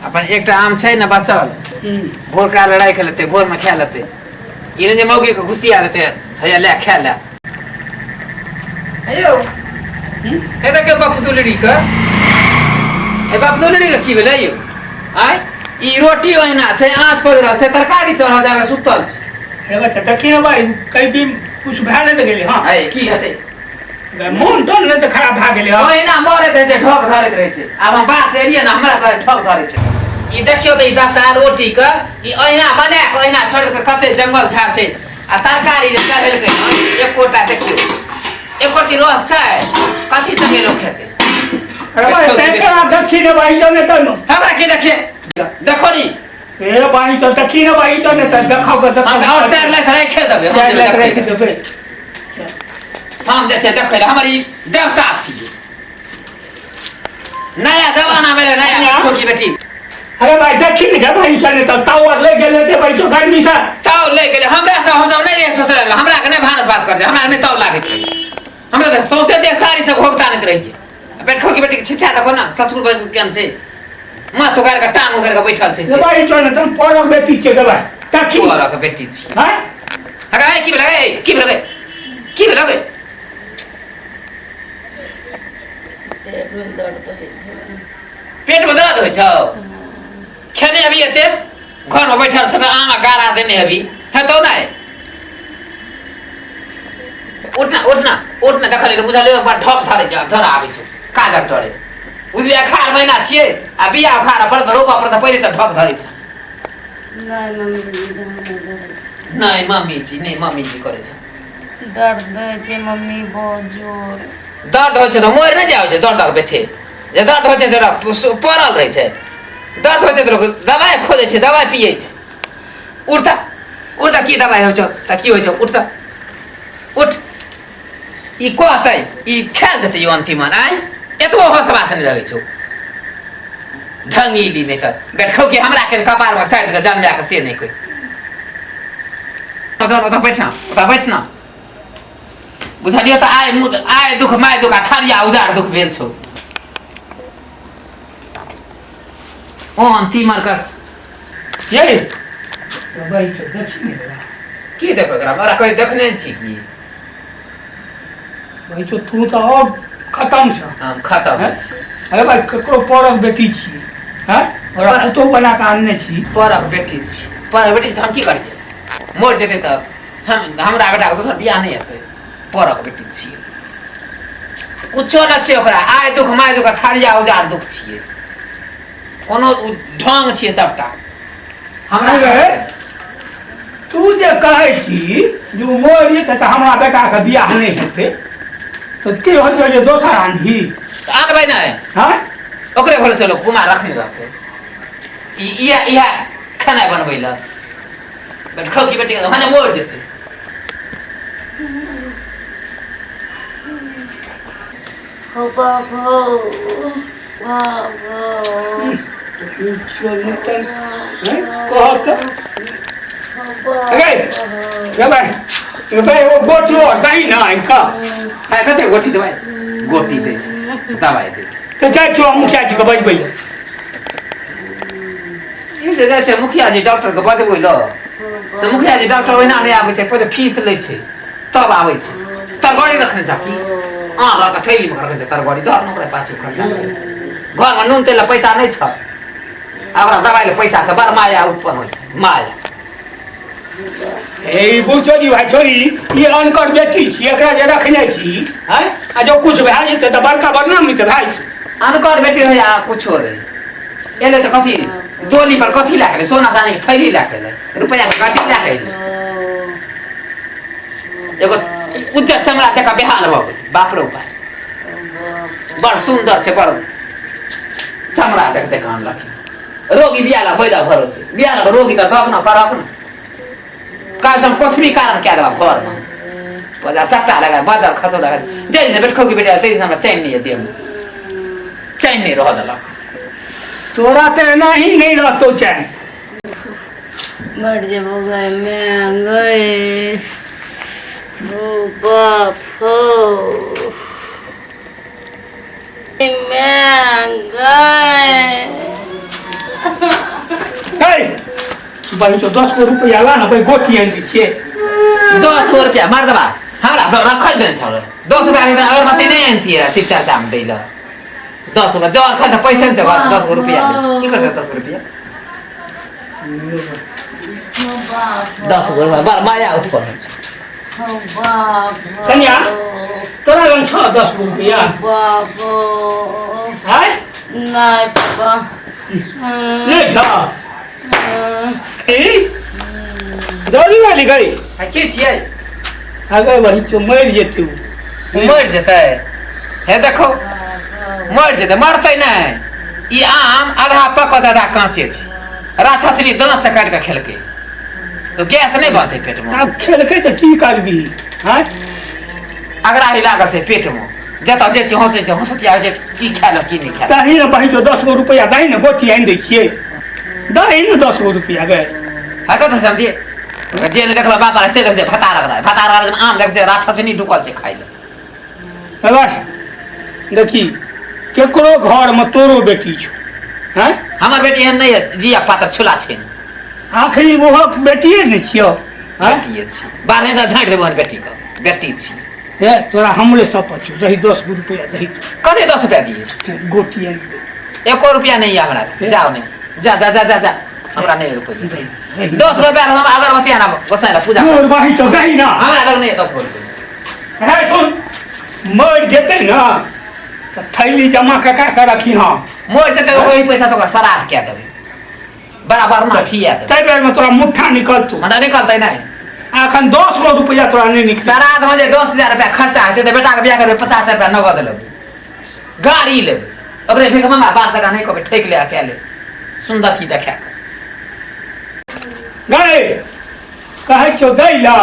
अपन एक आम छै न बचल भोर का लड़ाई खेल लेते भोर में खा लेते इन्हें जे मौगी के घुसिया देते हैया ले खा ले अयो कते के बाप दुलड़ी के ए बाप दुलड़ी के की भेलै यो आय ई रोटी ओहिना छै आँच पड़ रहल छै तरकारी चढ़ा जावे सुतल छै ए बच्चा देखी न भाई कई दिन कुछ भए नहीं गेले हां आय की हेतै मन तो नहीं तो खराब भए गेले ओहिना मरे ते ठोक धरैत रहै छै आब हम बात से एलियै न हमरा सारे ठोक धरै छै ई देखियो त ई दशा रोटी के ई ओहिना बना के ओहिना छोड़ के कते जंगल झाड़ छै आ तरकारी जे चढ़ेलकै एक कोटा देखियो एक कोटी रस छै कथि संगे लोग खेतै अरे भाई पेटे आ देखी न भाई तो ने तनो हमरा के देखे देखो नी ए भाई तो देखी न भाई तो ने त देखाओ के देखो और चार लाख रख देबे चार लाख रख देबे हम जे छै देखै हमर ई देवता छियै नया जमाना में नया खोकी बेटी अरे भाई देखी न भाई चले तो ताऊ ले गेले ते भाई तो गर्मी से ताऊ ले गेले हमरा से हम सब नहीं सोचले हमरा के नहीं भानस बात कर दे हमरा नहीं ताऊ लागत हमरा तो सोचे दे सारी से भोगता नहीं रही पेट खोकी बेटी के छिछा देखो ना ससुर बस केन छै मां तो कर के टांग उगर के बैठल छै ए भाई चले तुम पोरो बेटी छै भाई देखी पोरो के बेटी छै हां अरे की भेलै की भेलै की भेलै पेट में दर्द होइ छौ खेने अभी एते घर में बैठल सब आमा गारा देने अभी है तो ना उठना उठना उठना देखले तो बुझले बड़ ठप धरे जा धर आबै छै का डॉक्टर है उदी अखार महीना छियै आ बिया अखार पर रोपा पर त पहिले त ठप धरे छै नहीं मम्मी जी करे छै दर्द दै छै मम्मी बहुत जोर दर्द होइ छै त मोर न जाय छै दर्द के बेथे जे दर्द होइ छै जरा पड़ल रहै छै दर्द होइ छै त दवाई खोजे छै दवाई पियै छै उठता उठता की दवाई होइ छै त की होइ छै उठता उठ ई कहतै ई खेल जेतै यो अंतिम में आय एतबो होशवास नहीं रहै छौ ढंगीली नहीं त बैठो कि हमरा के कपार में साइड के जन्म के से नहीं कोई तो बैठना बुझलियो त आय दुख माय दुख थरिया उजाड़ दुख भेल छौ ओ अंतिमर का ये भाई तो देखी की देखो एकरा हमरा कोई देखने छी की भाई तो तू तो अब खत्म छ हम खत्म अरे भाई ककरो पोरक बेटी छी हैं और तो बना के आनने छी पोरक बेटी छी पोरक बेटी हम की करिए मोर जेते त हमरा बेटा के दोसर बियाह नहीं हेतै पोरक बेटी छी कुछो न छै ओकरा आय दुख माय दुख थरिया उजाड़ दुख छियै कोनो ढंग छियै सबटा हमरा तू जे कहै छी जो मोर ये त हमरा बेटा के बियाह नहीं हेतै तो की हो जे दोसर आंधी आनबै नहीं हां ओकरे भले से लोग कुमार रखने रहते इहा खाना बनबै ला बट खोकी बेटी के हने मोर जेते हो बाबा कहत भाई वो गोटी और दही ना इनका है कते गोटी दवाई गोटी दे दवाई दे तो जाय छो मुखिया जी के बजबै ई जगह से मुखिया जी डॉक्टर के बजबै ल से मुखिया जी डॉक्टर ओहिना नहीं आबै छै पहिले फीस लै छै तब आबै छै तरगड़ी रखने जा की हां लड़का थैली में रखने तरगड़ी दर नोकरे पाछे खर्चा घर में नून तेल पैसा नहीं छ हमरा दवाई ले पैसा छ बड़ माया उत्पन्न होय माया ए बुचोदी भाई छोरी ये अनकर बेटी छी एकरा जे रखने छी हैं आ जो कुछ भए जेते त बड़का बदनामी त भाई अनकर बेटी हो या कुछो रे एले त कथि डोली पर कथि लाके सोना चांदी के थैली लाके रुपया के कथि लाके एगो उज्जत चमड़ा देखा बेहाल भ बाप रे बाप बड़ सुंदर छे बड़ चमड़ा देखते कान लखी रोगी बियाला होइदा भरोसे बियाला रोगी त दग न करब न काल हम कुछ भी कारण क्या दवा घर में बजा सट्टा लगा बाजार खसो लगा जल्दी से बैठो की बेटा तेरी हमरा चैन नहीं है चैन नहीं रह दला तोरा ते नहीं रहतो चैन मर जब गए मैं गए हो बाप हो भाई तो 10 रुपया ला ना भाई गोटी आन छे 10 रुपया मार दबा हमरा रखल देन छ 10 रुपया के अगरबत्ती नहीं आनती है शिव चर्चा में दैला 10 रुपया जो खा त पैसा छ 10 रुपया की करते 10 रुपया 10 रुपया बार माया उत्पन्न छ कन्या तोरा लग छ 10 रुपया हाय नहीं छ दौड़ी वाली गई के छियै अगर वही तो मर जेतू मर जेतै हे देखो मर जेतै मरतै नहीं ई आम आधा पकत आधा कांचे छै राछतरी दांत से काट के खेलकै तो गैस नहीं बनतै पेट में अब खेलकै तो की करबी हां अगरा ही लागल छै पेट में जता जे हंसै छै हंसतिया जे की खाएल की नहीं खाएल ताही न भाई तो 10 रुपया दाई न गोटी आन दै छियै दाई न 10 रुपया गए हकत समझिए जे ने देखला बापा से देख जे फता रख आम देख जे राछतनी ढुकल छै खाइ ले अगर देखी केकरो घर में तोरो बेटी छ हैं हमर बेटी एहन नहीं है जिया पातर छुला छै आखिरी वो बेटिए ने छियो हैं बेटी छी बारह से झांट देबो बेटी को बेटी छी हे तोरा हमरे सब पछु रही 10 रुपया दही कने 10 रुपया दिए गोटी आन दे 1 रुपया नहीं है हमरा जाओ नहीं जा जा जा जा जा हमरा नहीं रुपया 10 रुपया हम अगरबत्ती आना गोसाई पूजा मोर भाई तो गई ना हमरा लग नहीं 10 रुपया है सुन मर जेते ना तो थैली जमा के रखी हां मोर ते वही पैसा तो सराद क्या देबे बराबर ना खिया दे तै बेर में तोरा मुट्ठा निकल तू हमरा निकलतै नहीं आखन 10 रुपया तोरा नहीं निकल सराद में जे 10,000 रुपया खर्चा हेतै त बेटा के बियाह करबे 50 रुपया नगद लेबे गाड़ी लेबे ओकरे फिर मंगा 5 टका नहीं कहबे ठेक ले अकेले सुंदर की देखा गए कहे छो दैला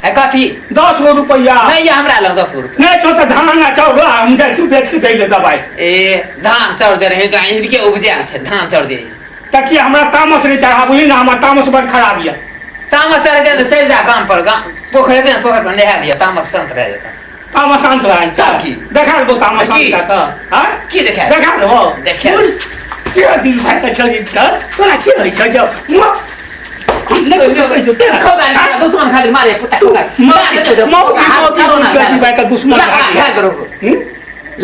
है कथी 10 रुपया नहीं है हमरा लग 10 रुपया नहीं छो त धान चाउर हम दे तू बेच के दैले दबाई ए धान चाउर दे रहे त इनके उपजा छै धान चाउर दे तकी हमरा तामस रे चढ़ाबुली ना हमरा तामस बड़ खराब या तामस चढ़ जाए चल जा गांव पर गांव पोखरे दे पोखर पर नहा लिया तामस शांत रह जाता तामस शांत रह की देखा दो तामस शांत का हां की देखा देखा दो देखा क्या दिन भाई का चली त तोरा की होई छ जो नहीं जो तेरा खोगा दुश्मन खाली मारे पुता खोगा भाई का दुश्मन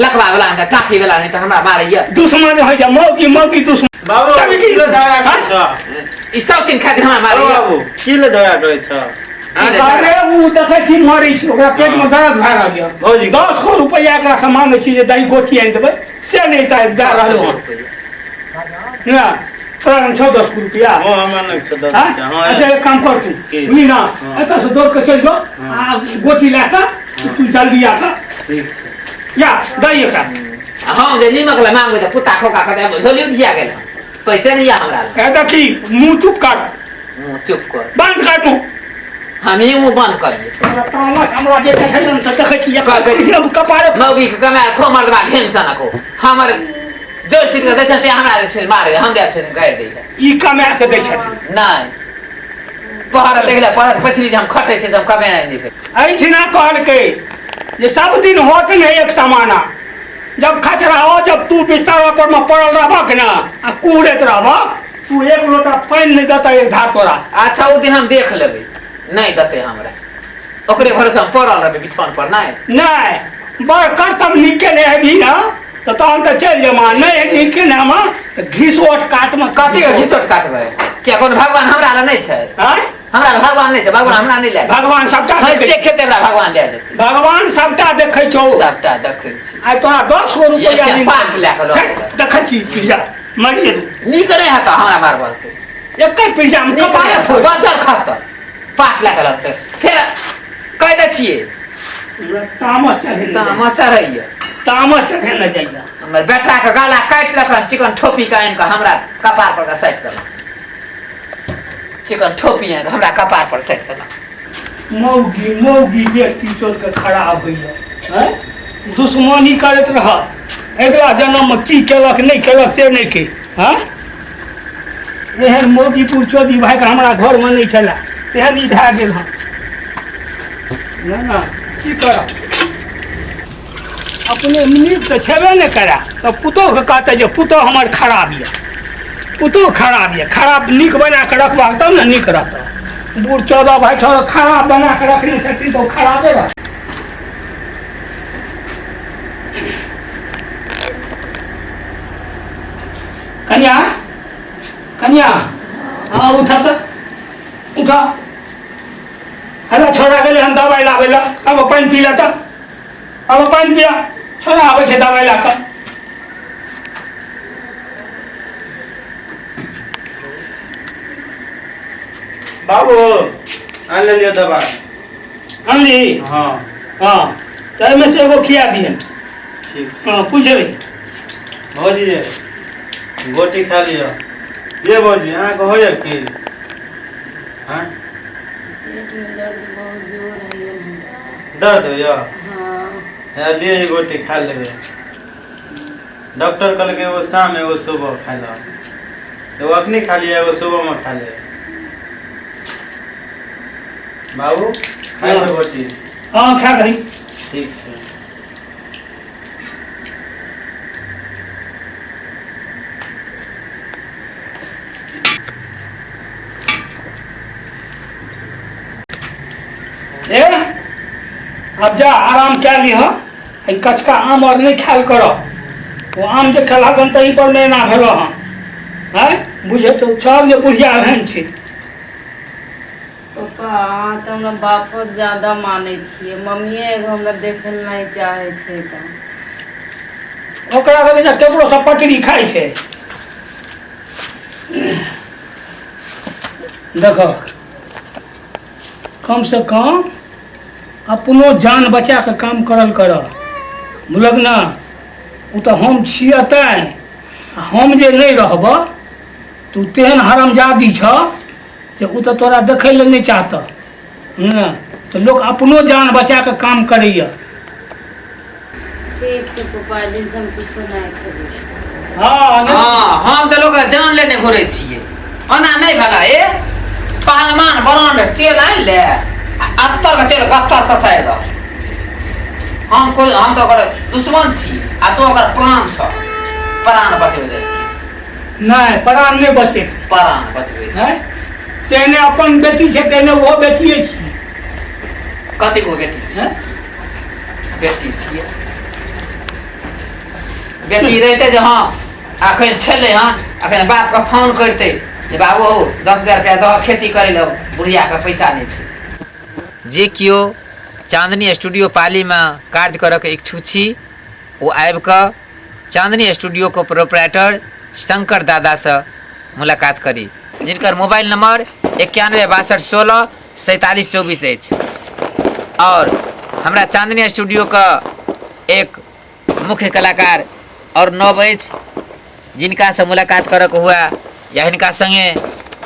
लखवा वाला है काठी वाला नहीं तो हमरा मारे ये दुश्मन है जा मौकी दुश्मन बाबू किलो दया करे छ ई सब दिन खातिर हमरा मारे बाबू किलो दया करे छ अरे वो देखे छी मरै छी ओकरा पेट में दर्द भए रहल है भौजी 10 रुपया एकरा सामान छी जे दही गोटी आनि देबै से नहीं त दे रहल ना तोरा 10 रुपया हां हमरा नहीं छ 10 हां अच्छा एक काम कर तू मीना एत से दौड़ के चल जो आ गोटी लाका तू जल्दी आका ठीक या दही का हां जे नीमक ला मांगबे त पुता खोका के झोलियो दिया गेल पैसे नहीं है हमरा एत की मुंह चुप काट मुंह चुप कर बंद कर तू हम ही मुंह बंद कर दे तामस हमरा जे देखे न त देखे छी एक कपारे मौगी के कमाल खो मर बा टेंशन को हमर जोर चित के देते हमरा से मारे हम दे से गाड़ दे ई कमा के दै छथिन नहीं पहाड़ देखला पहाड़ पछली हम खटे छे जब कमे नहीं दे ऐठिना कहल के जे सब दिन होत नहीं एक समाना जब खच रहो जब तू बिस्तर पर में पड़ल रहबक ना आ कूड़त रहबक तू एक लोटा पानी नहीं देता एक धार तोरा अच्छा वो दिन हम देख लेबे नहीं दते हमरा ओकरे भरोसे हम पड़ल रहबे बिछौन पर नहीं बड़ कर्तव्य निके नहीं है भी ना तो तहन तो चल जमा नहीं निके ना हम घिसोट काट में कथी के घिसोट काटबे क्या कोन भगवान हमरा ला नहीं छै हमरा ला भगवान नहीं छै भगवान हमरा नहीं ले भगवान सबटा देखे खेते हमरा भगवान दे देते भगवान सबटा देखे छौ सबटा देखे छी आई तोरा 10 रुपया ये पाट ले के लो देखे छी पिज्जा मरिए नी करे है का हमरा मारबा से एक पिज्जा में कपारे फोड़ बचल खस्ता पाट ले के लगते फिर कह दे छिए तामस चढ़े तामस चढ़े न जाइया हमर बेटा के गला काट लखन चिकन ठोपी का आन के हमरा कपार पर का सेट कर चिकन ठोपी है हमरा कपार पर सेट कर मौगी व्यक्ति चल के खराब होइया हैं दुश्मनी करत रह अगला जन्म में की केलक नहीं केलक से नहीं के हैं एहन मौगीपुर चौधरी भाई का हमरा घर में नहीं चला एहन ई भए गेल हँ ना की करब अपने नीक तो छेबे नहीं करा तो पुतोह के कहते जे पुतोह हमर खराब ये पुतोह खराब ये खराब नीक बना के रखबाक तब ना नीक रहता बूढ़ 14 भाई खराब बना के रखने छथिन तो खराबे रह कन्या कन्या हाँ उठा तो उठा अरे छोड़ा के लिए हम दवाई लावे ला अब पानी पी लेता अब पानी पिया छोड़ा आवे छे दवाई ला कर बाबू आ ले लियो दवा अनली हाँ हाँ तो में से एगो खिया दिए ठीक हाँ पूछे भौजी ये गोटी खा लियो ये भौजी आँख हो या की हाँ पेट में दर्द बहुत जोर है ये हमरा। दर्द हो या हाँ लिए ये गोटी खा लेबे डॉक्टर कहल के एगो शाम एगो सुबह खा लो एगो अखनी खा लिया एगो सुबह में खा ले बाबू खाई हाँ। गोटी हाँ खा करी ठीक है ए अब जा आराम क्या लिह कचका आम और नहीं खायल करो वो आम जे खेला गन तही पर नहीं ना भेलो हम हैं बुझे तो सब जे बुढ़िया बहन छी पापा अहाँ तो हमरा बापो ज्यादा मानै छियै मम्मिए एगो हमरा देखै लए नहीं चाहै छै तऽ ओकरा लगे जे केकरो से पटरी खाइ छै देखो कम से कम अपनो जान बचा के काम करल कर बुझलक ना ओ तो हम छियै तैं हम जे नहीं रहब तो तेहन हरामजादी छ जे ओ तो तोरा देखै लए नहीं चाहत ने तो लोग अपनो जान बचा के काम करैया ठीक छै पापा दिन से हम कुछो नहीं खेबै हाँ ने? हाँ हम तो लोग जान लेने घुरे छिए ओना नहीं भला ए पहलवान ब्रांड तेल आन ले अत्तर का तेल गत्ता ससाय दो हम तो ओकर दुश्मन छी आ तो ओकर प्राण छ प्राण बचबे दे नहीं प्राण नहीं बचे प्राण बचबे हैं तेने अपन बेटी छै तेने वो बेटिए छी कति को बेटी छै बेटी छिए बेटी रहते जे हाँ अखन छले हाँ अखन बाप का फोन करते जे बाबू 10,000 रुपया दो खेती करे लो बुढ़िया का पैसा नहीं छै जे कियो चांदनी स्टूडियो पाली में कार्य करक इच्छुक छी वो आबि कऽ चांदनी स्टूडियो को प्रोपराइटर शंकर दादा से मुलाकात करी जिनकर मोबाइल नंबर 9162164724 अछि और हमरा चांदनी स्टूडियो का एक मुख्य कलाकार और नव अछि जिनका से मुलाकात करक हुआ या हिनका संगे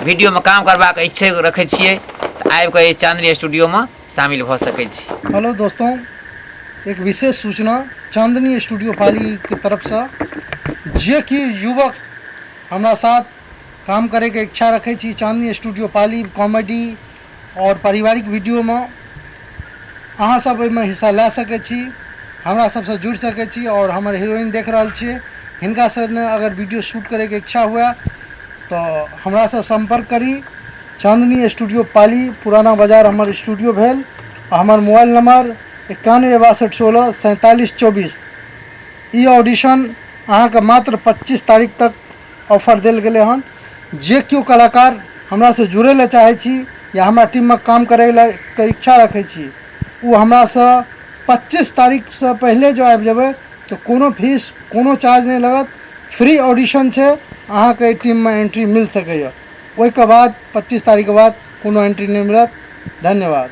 वीडियो में काम करबाक इच्छा रखे छियै तो आबि कऽ चांदनी स्टूडियो में शामिल हो सकै छी। हेलो दोस्तों, एक विशेष सूचना चांदनी स्टूडियो पाली की तरफ से जे कि युवक हमारा साथ काम करे के इच्छा रखे छी चांदनी स्टूडियो पाली कॉमेडी और पारिवारिक वीडियो में अहाँ सब में हिस्सा ले सके छी, हमरा सबसे जुड़ सके छी और हमारे हीरोइन देख रहा छे हिनका से अगर वीडियो शूट करे के इच्छा हुआ तो हमरा से संपर्क करी। चांदनी स्टूडियो पाली पुराना बाजार हमार स्टूडियो भेल। हमार मोबाइल नंबर 9162164724। ई ऑडिशन अहाँ के मात्र 25 तारीख तक ऑफर दिल गए हन। जे क्यों कलाकार हमरा से जुड़े ले चाहे छी या हमारा टीम में काम करे के इच्छा रखे छी वो हमरा से 25 तारीख से पहले जो आबि जेबे तो कोनो फीस कोनो चार्ज नहीं लगत, फ्री ऑडिशन है। अहाँ के टीम में एंट्री मिल सके। ओहि के बाद 25 तारीख के बाद कोनो एंट्री नहीं मिलत। धन्यवाद।